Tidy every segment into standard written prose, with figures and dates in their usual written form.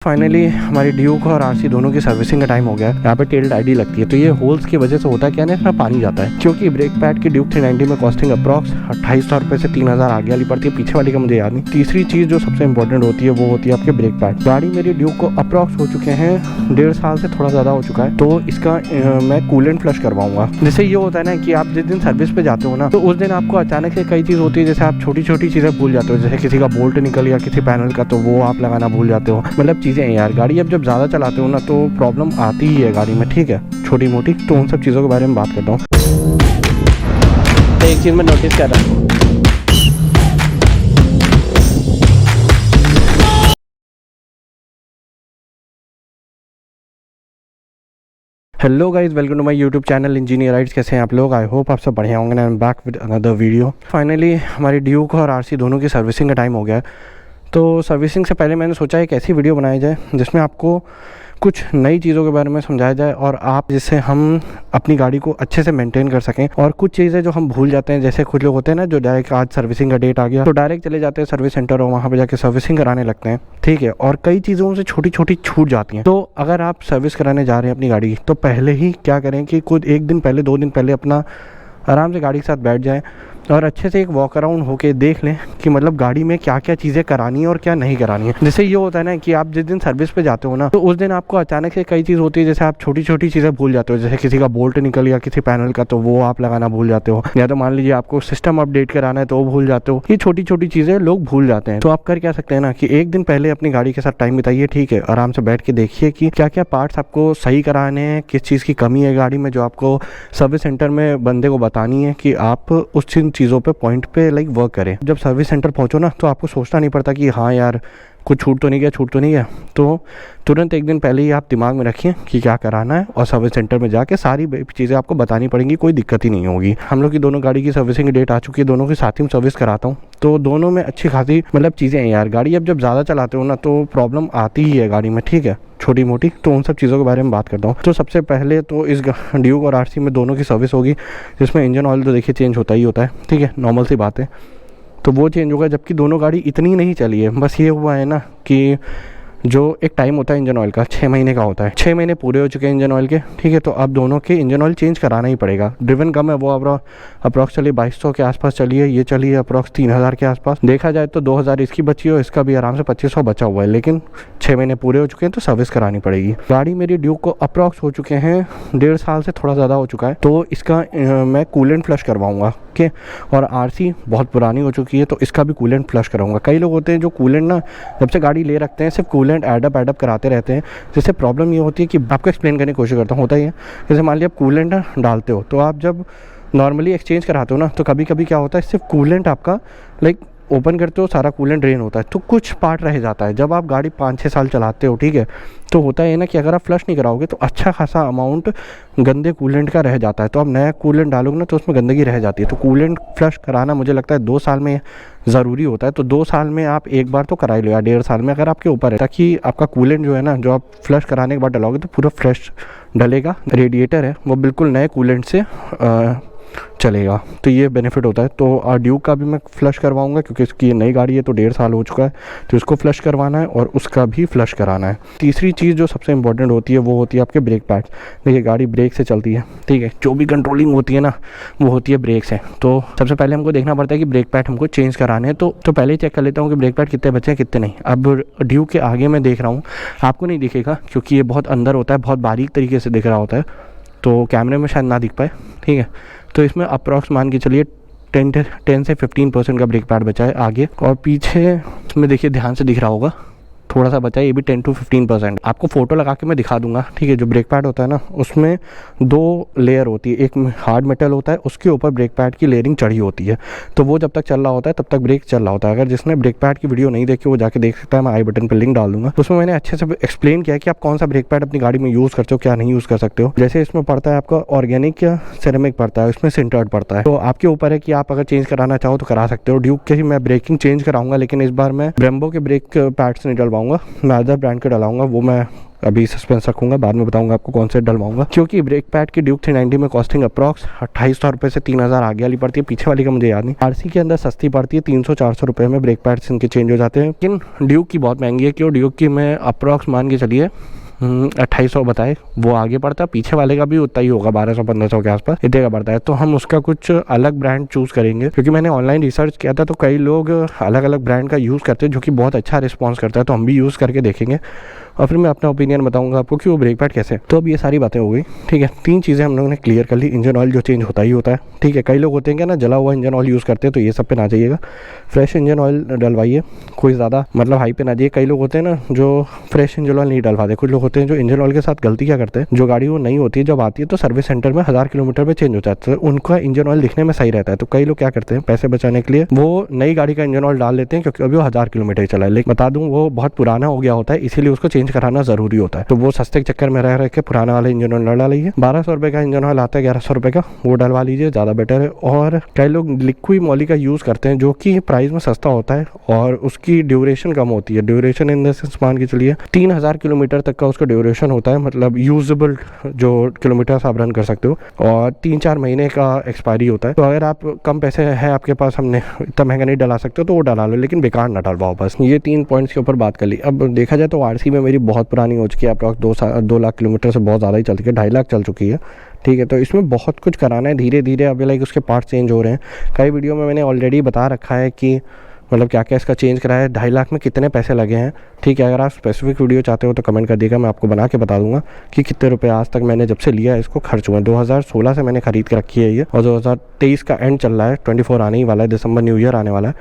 Finally हमारी Duke और RC दोनों की सर्विसिंग का टाइम हो गया है। यहाँ पे टेल आईडी लगती है, तो ये होल्स की वजह से होता है क्या ना, इसमें पानी जाता है। क्योंकि ब्रेक पैड की ड्यूक 390 में कॉस्टिंग अप्रॉक्स 2800 रुपये से 3000 आगे वाली पड़ती है, पीछे वाली का मुझे याद नहीं। तीसरी चीज़ जो सबसे इंपॉर्टेंट होती है वो होती है आपके ब्रेक पैड। गाड़ी मेरी ड्यूक को अप्रॉक्स हो चुके हैं 1.5 साल से थोड़ा ज़्यादा हो चुका है, तो इसका मैं कूलेंट फ्लश करवाऊंगा। जैसे ये होता है ना कि आप जिस दिन सर्विस पे जाते हो ना, तो उस दिन आपको अचानक से कई चीज़ होती है, जैसे आप छोटी छोटी चीज़ें भूल जाते हो, जैसे किसी का बोल्ट निकल गया किसी पैनल का, तो वो आप लगाना भूल जाते हो। मतलब चीज़ें यार, गाड़ी जब ज़्यादा चलाते हो ना तो प्रॉब्लम आती ही है गाड़ी में, ठीक है, छोटी मोटी। तो उन सब चीज़ों के बारे में बात करता हूँ। एक चीज़ मैं नोटिस कर रहा हूँ, hello guys, welcome to my YouTube channel Engineer Writes. कैसे हैं आप लोग? आई होप आप सब बढ़िया होंगे। I am back with another video. Finally हमारी ड्यूक और आरसी दोनों की सर्विसिंग का टाइम हो गया है। तो सर्विसिंग से पहले मैंने सोचा एक ऐसी वीडियो बनाई जाए जिसमें आपको कुछ नई चीज़ों के बारे में समझाया जाए और आप जिससे हम अपनी गाड़ी को अच्छे से मेंटेन कर सकें। और कुछ चीज़ें जो हम भूल जाते हैं, जैसे कुछ लोग होते हैं ना जो डायरेक्ट आज सर्विसिंग का डेट आ गया तो डायरेक्ट चले जाते हैं सर्विस सेंटर और वहाँ पे जाके सर्विसिंग कराने लगते हैं, ठीक है। और कई चीज़ों से छोटी छोटी छूट जाती हैं। तो अगर आप सर्विस कराने जा रहे हैं अपनी गाड़ी की, तो पहले ही क्या करें कि कुछ 1 दिन पहले 2 दिन पहले अपना आराम से गाड़ी के साथ बैठ जाएं और अच्छे से एक वॉक अराउंड होके देख लें कि मतलब गाड़ी में क्या क्या चीज़ें करानी है और क्या नहीं करानी है। जैसे ये होता है ना कि आप जिस दिन सर्विस पे जाते हो ना, तो उस दिन आपको अचानक से कई चीज़ होती है, जैसे आप छोटी छोटी चीज़ें भूल जाते हो, जैसे किसी का बोल्ट निकल गया किसी पैनल का, तो वो आप लगाना भूल जाते हो। या तो मान लीजिए आपको सिस्टम अपडेट कराना है तो वो भूल जाते हो। ये छोटी छोटी चीज़ें लोग भूल जाते हैं। तो आप कर क्या सकते हैं ना कि 1 दिन पहले अपनी गाड़ी के साथ टाइम बिताइए, ठीक है। आराम से बैठ के देखिए कि क्या क्या पार्ट्स आपको सही कराने हैं, किस चीज़ की कमी है गाड़ी में, जो आपको सर्विस सेंटर में बंदे को बतानी है कि आप उस चीज़ों पे पॉइंट पे लाइक वर्क करें। जब सर्विस सेंटर पहुंचो ना, तो आपको सोचना नहीं पड़ता कि हाँ यार कुछ छूट तो नहीं गया, छूट तो नहीं गया। तो तुरंत 1 दिन पहले ही आप दिमाग में रखिए कि क्या कराना है और सर्विस सेंटर में जाके सारी चीज़ें आपको बतानी पड़ेंगी, कोई दिक्कत ही नहीं होगी। हम लोग की दोनों गाड़ी की सर्विसिंग डेट आ चुकी है, दोनों के साथ ही सर्विस कराता हूँ, तो दोनों में अच्छी खासी मतलब चीज़ें हैं यार। गाड़ी अब जब ज़्यादा चलाते हो ना तो प्रॉब्लम आती ही है गाड़ी में, ठीक है, छोटी मोटी। तो उन सब चीज़ों के बारे में बात करता हूँ। तो सबसे पहले तो इस ड्यूक और आरसी में दोनों की सर्विस होगी, जिसमें इंजन ऑयल तो देखिए चेंज होता ही होता है, ठीक है, नॉर्मल सी बात है। तो वो चेंज होगा, जबकि दोनों गाड़ी इतनी नहीं चली है। बस ये हुआ है ना कि जो एक टाइम होता है इंजन ऑयल का 6 महीने का होता है, 6 महीने पूरे हो चुके हैं इंजन ऑयल के, ठीक है। तो अब दोनों के इंजन ऑयल चेंज कराना ही पड़ेगा। ड्रिवन कम है, वो अप्रॉक्स चलिए 2200 के आसपास चलिए, ये चलिए अप्रॉक्स 3000 के आसपास। देखा जाए तो 2000 इसकी बची हो, इसका भी आराम से 2500 बचा हुआ है, लेकिन 6 महीने पूरे हो चुके हैं तो सर्विस करानी पड़ेगी। गाड़ी मेरी ड्यूक को अप्रॉक्स हो चुके हैं 1.5 साल से थोड़ा ज़्यादा हो चुका है, तो इसका मैं कूलेंट फ्लश करवाऊँगा, ओके। और आरसी बहुत पुरानी हो चुकी है, तो इसका भी कूलेंट फ्लश कराऊंगा। कई लोग होते हैं जो कूलेंट ना जब से गाड़ी ले रखते हैं सिर्फ कूलेंट एडअप कराते रहते हैं। जैसे प्रॉब्लम ये होती है कि आपको एक्सप्लेन करने की कोशिश करता हूँ, होता ही है। जैसे मान लिया आप कूलेंट डालते हो, तो आप जब नॉर्मली एक्सचेंज कराते हो ना, तो कभी कभी क्या होता है सिर्फ कूलेंट आपका लाइक ओपन करते हो, सारा कूलेंट ड्रेन होता है, तो कुछ पार्ट रह जाता है। जब आप गाड़ी 5-6 साल चलाते हो, ठीक है, तो होता है ना कि अगर आप फ्लश नहीं कराओगे तो अच्छा खासा अमाउंट गंदे कूलेंट का रह जाता है। तो आप नया कूलेंट डालोगे ना तो उसमें गंदगी रह जाती है। तो कूलेंट फ्लश कराना मुझे लगता है 2 साल में ज़रूरी होता है। तो 2 साल में आप एक बार तो करा ही लो, या 1.5 साल में, अगर आपके ऊपर है, ताकि आपका कूलेंट जो है ना, जो आप फ्लश कराने के बाद डलाओगे तो पूरा फ्रेश डलेगा। रेडिएटर है वो बिल्कुल नए कूलेंट से चलेगा, तो ये बेनिफिट होता है। तो ड्यूक का भी मैं फ्लश करवाऊंगा, क्योंकि इसकी ये नई गाड़ी है तो 1.5 साल हो चुका है, तो इसको फ्लश करवाना है और उसका भी फ्लश कराना है। तीसरी चीज़ जो सबसे इंपॉर्टेंट होती है वो होती है आपके ब्रेक पैड। देखिए गाड़ी ब्रेक से चलती है, ठीक है, जो भी कंट्रोलिंग होती है ना वो होती है ब्रेक से। तो सबसे पहले हमको देखना पड़ता है कि ब्रेक पैड हमको चेंज कराने हैं, तो पहले चेक कर लेता हूँ कि ब्रेक पैड कितने बचे हैं कितने नहीं। अब ड्यूक के आगे मैं देख रहा हूँ, आपको नहीं दिखेगा क्योंकि ये बहुत अंदर होता है, बहुत बारीक तरीके से दिख रहा होता है, तो कैमरे में शायद ना दिख पाए, ठीक है। तो इसमें अप्रॉक्स मान के चलिए 10 से 15% का ब्रेक पैड बचा है आगे, और पीछे इसमें देखिए ध्यान से दिख रहा होगा थोड़ा सा बचा है, ये भी 10 to 15%। आपको फोटो लगा के मैं दिखा दूंगा, ठीक है। जो ब्रेक पैड होता है ना उसमें 2 लेयर होती है, एक हार्ड मेटल होता है, उसके ऊपर ब्रेक पैड की लेयरिंग चढ़ी होती है, तो वो जब तक चल रहा होता है तब तक ब्रेक चल रहा होता है। अगर जिसने ब्रेक पैड की वीडियो नहीं देखी वो जाके देख सकता है, मैं आई बटन पर लिंक डाल दूंगा। उसमें मैंने अच्छे से एक्सप्लेन किया कि आप कौन सा ब्रेक पैड अपनी गाड़ी में यूज़ करते हो, क्या नहीं यूज़ कर सकते हो। जैसे इसमें पड़ता है आपका ऑर्गेनिक या सिरेमिक पड़ता है, इसमें सिंटर्ड पड़ता है, तो आपके ऊपर है कि आप अगर चेंज कराना चाहो तो करा सकते हो। ड्यूक के ही मैं ब्रेकिंग चेंज कराऊंगा, लेकिन इस बार मैं ब्रेम्बो के ब्रेक पैड्स नहीं डलवाऊंगा, मैं अदर ब्रांड के डलाऊंगा, वो मैं अभी सस्पेंस रखूँगा, बाद में बताऊँगा आपको कौन से डलवाऊँगा, क्योंकि ब्रेक पैड की ड्यूक 390 में कॉस्टिंग अप्रॉक्स 2800 रुपये से 3000 आगे वाली पड़ती है, पीछे वाली का मुझे याद नहीं। आरसी के अंदर सस्ती पड़ती है, 300-400 रुपये में ब्रेक पैड्स इनके चेंज हो जाते हैं, लेकिन ड्यूक की बहुत महंगी है। क्यों? ड्यूक की मैं अप्रॉक्स मान के चलिए 2800 बताए, वो आगे पड़ता है, पीछे वाले का भी उतना ही होगा, 1200-1500 के आसपास इतने का पड़ता है। तो हम उसका कुछ अलग ब्रांड चूज़ करेंगे, क्योंकि मैंने ऑनलाइन रिसर्च किया था तो कई लोग अलग अलग ब्रांड का यूज़ करते हैं जो कि बहुत अच्छा रिस्पॉन्स करता है, तो हम भी यूज़ करके देखेंगे और फिर मैं अपना ओपिनियन बताऊंगा आपको कि वो ब्रेक पैड कैसे है। तो अब ये सारी बातें हो गई, ठीक है। 3 चीज़ें हम लोगों ने क्लियर कर ली। इंजन ऑयल जो चेंज होता ही होता है, ठीक है। कई लोग होते हैं क्या ना, जला हुआ इंजन ऑयल यूज़ करते हैं, तो ये सब पे ना जाइएगा, फ्रेश इंजन ऑयल डलवाइए, कोई ज़्यादा मतलब हाई पे ना जाइए। कई लोग होते हैं ना जो फ्रेश इंजन ऑयल नहीं डलवाते, कुछ लोग होते हैं जो इंजन ऑयल के साथ गलती क्या करते हैं, जो गाड़ी वो नहीं होती है जब आती है तो सर्विस सेंटर में 1000 किलोमीटर में चेंज हो जाता है, तो उनका इंजन ऑयल दिखने में सही रहता है। तो कई लोग क्या करते हैं, पैसे बचाने के लिए वो नई गाड़ी का इंजन ऑयल डाल लेते हैं, क्योंकि अभी वो 1000 किलोमीटर चला है। लेकिन बता दूं वो बहुत पुराना हो गया होता है, इसीलिए उसको चेंज कराना जरूरी होता है। तो वो सस्ते के चक्कर में रह के पुराना वाला इंजन ऑयल डलवा लीजिए। 1200 रुपये का इंजन ऑयल आता है, 1100 रुपये का, वो डलवा लीजिए, ज़्यादा बेटर है। और कई लोग लिक्विड मॉली का यूज़ करते हैं जो कि प्राइस में सस्ता होता है और उसकी ड्यूरेशन कम होती है। ड्यूरेशन इन द सेंस मान के चलिए 3000 किलोमीटर तक का उसका ड्यूरेशन होता है, मतलब यूजेबल जो किलोमीटर आप रन कर सकते हो, और 3-4 महीने का एक्सपायरी होता है। तो अगर आप कम पैसे हैं आपके पास, हमने इतना महंगा नहीं डला सकते तो वो डला लो, लेकिन बेकार ना डलवाओ। बस ये 3 पॉइंट्स के ऊपर बात कर ली। अब देखा जाए तो आरसी में मेरी बहुत पुरानी हो चुकी है, अप्रॉक्स 2 लाख किलोमीटर से बहुत ज़्यादा ही चल चुकी है, 2.5 लाख चल चुकी है, ठीक है। तो इसमें बहुत कुछ कराना है धीरे धीरे। अभी लाइक उसके पार्ट चेंज हो रहे हैं, कई वीडियो में मैंने ऑलरेडी बता रखा है कि मतलब क्या क्या इसका चेंज कराया है, 2.5 लाख में कितने पैसे लगे हैं, ठीक है। अगर आप स्पेसिफिक वीडियो चाहते हो तो कमेंट कर दिएगा, मैं आपको बना के बता दूंगा कि कितने रुपए आज तक मैंने जब से लिया है इसको खर्च हुए हैं। 2016 से मैंने खरीद के रखी है ये, और 2023 का एंड चल रहा है, 24 आने ही वाला है, दिसंबर न्यू ईयर आने वाला है,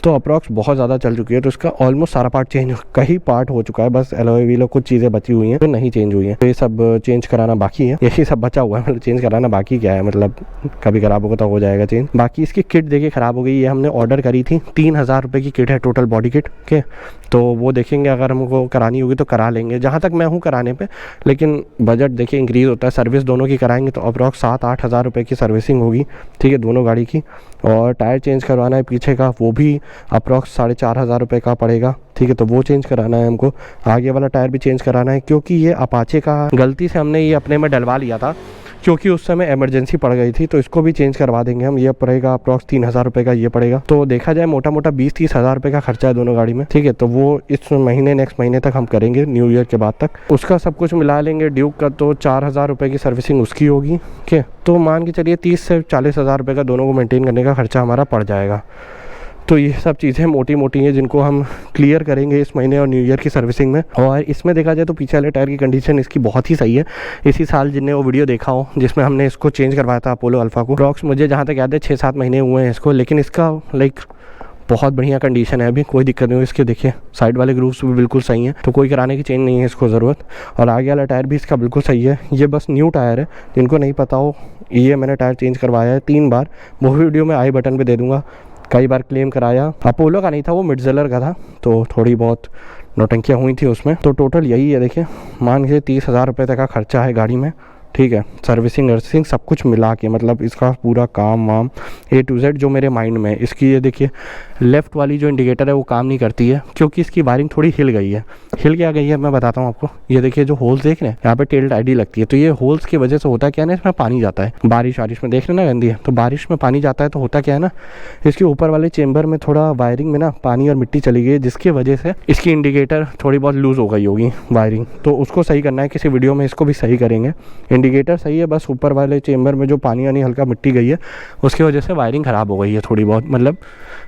तो अप्रॉक्स बहुत ज़्यादा चल चुकी है। तो इसका ऑलमोस्ट सारा पार्ट चेंज, कई पार्ट हो चुका है, बस एलॉय व्हील कुछ चीज़ें बची हुई हैं जो नहीं चेंज हुई हैं, तो ये सब चेंज कराना बाकी है। यही सब बचा हुआ है, मतलब चेंज कराना बाकी क्या है, मतलब कभी ख़राब होगा तो हो जाएगा चेंज। बाकी इसकी किट देखिए ख़राब हो गई, ये हमने ऑर्डर करी थी, 3000 रुपये की किट है टोटल बॉडी किट के। तो वो देखेंगे, अगर हमको करानी होगी तो करा लेंगे, जहाँ तक मैं हूँ कराने पे, लेकिन बजट देखिए इंक्रीज़ होता है। सर्विस दोनों की कराएंगे तो अप्रॉक्स 7-8 हज़ार रुपये की सर्विसिंग होगी, ठीक है, दोनों गाड़ी की। और टायर चेंज करवाना है पीछे का, वो भी अप्रॉक्स 4,500 रुपये का पड़ेगा, ठीक है। तो वो चेंज कराना है हमको, आगे वाला टायर भी चेंज कराना है, क्योंकि ये अपाचे का गलती से हमने ये अपने में डलवा लिया था, क्योंकि उस समय इमरजेंसी पड़ गई थी, तो इसको भी चेंज करवा देंगे हम। ये पड़ेगा अप्रॉक्स 3000 रुपये का ये पड़ेगा। तो देखा जाए मोटा मोटा 20-30 हज़ार रुपये का खर्चा है दोनों गाड़ी में, ठीक है। तो वो इस महीने नेक्स्ट महीने तक हम करेंगे, न्यू ईयर के बाद तक उसका सब कुछ मिला लेंगे। ड्यूक का तो 4000 रुपये की सर्विसिंग उसकी होगी, ठीक है। तो मान के चलिए 30 से 40 हज़ार रुपये का दोनों को मेंटेन करने का खर्चा हमारा पड़ जाएगा। तो ये सब चीज़ें मोटी मोटी हैं जिनको हम क्लियर करेंगे इस महीने और न्यू ईयर की सर्विसिंग में। और इसमें देखा जाए तो पीछे वाले टायर की कंडीशन इसकी बहुत ही सही है। इसी साल जिनने वो वीडियो देखा हो जिसमें हमने इसको चेंज करवाया था अपोलो अल्फा को, अप्रॉक्स मुझे जहाँ तक याद है 6-7 महीने हुए हैं इसको, लेकिन इसका लाइक बहुत बढ़िया कंडीशन है, अभी कोई दिक्कत नहीं हुई इसके। देखिए साइड वाले ग्रूव्स भी बिल्कुल सही हैं, तो कोई कराने की चेंज नहीं है इसको ज़रूरत। और आगे वाला टायर भी इसका बिल्कुल सही है, ये बस न्यू टायर है, जिनको नहीं पता हो ये मैंने टायर चेंज करवाया है 3 बार, वो वीडियो मैं आई बटन पर दे दूँगा। कई बार क्लेम कराया, अपोलो का नहीं था वो, मिडजेलर का था, तो थोड़ी बहुत नौटंकियाँ हुई थी उसमें। तो टोटल यही है, देखिए मान के 30,000 रुपये तक का खर्चा है गाड़ी में, ठीक है। सर्विसिंग वर्विसिंग सब कुछ मिला के, मतलब इसका पूरा काम वाम A to Z जो मेरे माइंड में है। इसकी ये देखिए लेफ़्ट वाली जो इंडिकेटर है वो काम नहीं करती है, क्योंकि इसकी वायरिंग थोड़ी हिल गई है। हिल क्या गई है मैं बताता हूँ आपको। ये देखिए जो होल्स देख रहे हैं यहाँ पे टेल आईडी लगती है, तो ये होल्स की वजह से होता क्या है ना, इसमें पानी जाता है, बारिश में देख रहे ना गंदी है, तो बारिश में पानी जाता है तो होता क्या है ना, इसके ऊपर वाले चेम्बर में थोड़ा वायरिंग में ना पानी और मिट्टी चली गई, जिसकी वजह से इसकी इंडिकेटर थोड़ी बहुत लूज़ हो गई होगी वायरिंग। तो उसको सही करना है, किसी वीडियो में इसको भी सही करेंगे। इंडिकेटर सही है, बस ऊपर वाले चेम्बर में जो पानी वानी हल्का मिट्टी गई है उसकी वजह से वायरिंग ख़राब हो गई है थोड़ी बहुत, मतलब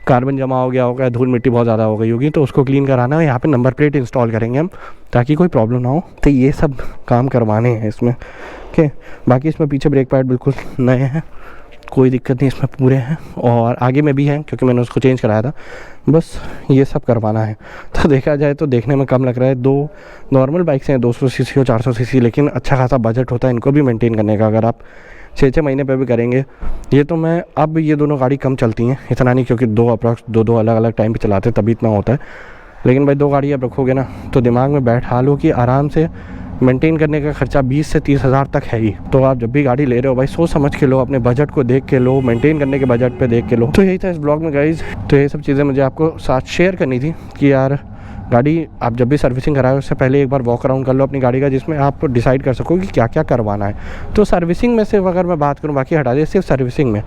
कार्बन जमा हो गया होगा, धूल मिट्टी बहुत ज़्यादा हो गई होगी, तो उसको क्लीन कराना है। यहाँ पे नंबर प्लेट इंस्टॉल करेंगे हम ताकि कोई प्रॉब्लम ना हो। तो ये सब काम करवाने हैं इसमें, ओके। बाकी इसमें पीछे ब्रेक पैड बिल्कुल नए हैं, कोई दिक्कत नहीं, इसमें पूरे हैं, और आगे में भी हैं क्योंकि मैंने उसको चेंज कराया था। बस ये सब करवाना है। तो देखा जाए तो देखने में कम लग रहा है, 2 नॉर्मल बाइक्स हैं 200 सीसी और 400 सीसी, लेकिन अच्छा खासा बजट होता है इनको भी मेंटेन करने का। अगर आप 6-6 महीने पे भी करेंगे ये, तो मैं अब ये दोनों गाड़ी कम चलती हैं, इतना नहीं, क्योंकि 2 अप्रॉक्स 2 अलग अलग टाइम पे चलाते तभी इतना होता है। लेकिन भाई 2 गाड़ी आप रखोगे ना तो दिमाग में बैठा लो कि आराम से मेंटेन करने का खर्चा 20 से 30 हज़ार तक है ही। तो आप जब भी गाड़ी ले रहे हो भाई सोच समझ के लो, अपने बजट को देख के लो, मेंटेन करने के बजट पे देख के लो। तो यही था इस ब्लॉग में गाइज़। तो ये सब चीज़ें मुझे आपको साथ शेयर करनी थी कि यार गाड़ी आप जब भी सर्विसिंग कराएं उससे पहले एक बार वॉक अराउंड कर लो अपनी गाड़ी का, जिसमें आप डिसाइड कर सको कि क्या क्या करवाना है। तो सर्विसिंग में सिर्फ अगर मैं बात करूँ, बाकी हटा दिए, सिर्फ सर्विसिंग में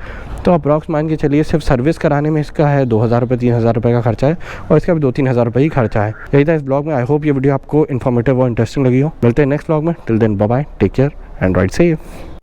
तो अप्रॉक्स मान के चलिए सिर्फ सर्विस कराने में इसका है 2000 रुपये 3000 रुपये का खर्चा है, और इसका भी 2-3 हज़ार रुपये ही खर्चा है। यही था इस ब्लॉग में। आई होप ये वीडियो आपको इन्फॉर्मेटिव और इंटरेस्टिंग लगी हो। मिलते हैं नेक्स्ट ब्लॉग में। Till then bye bye, take care and ride safe.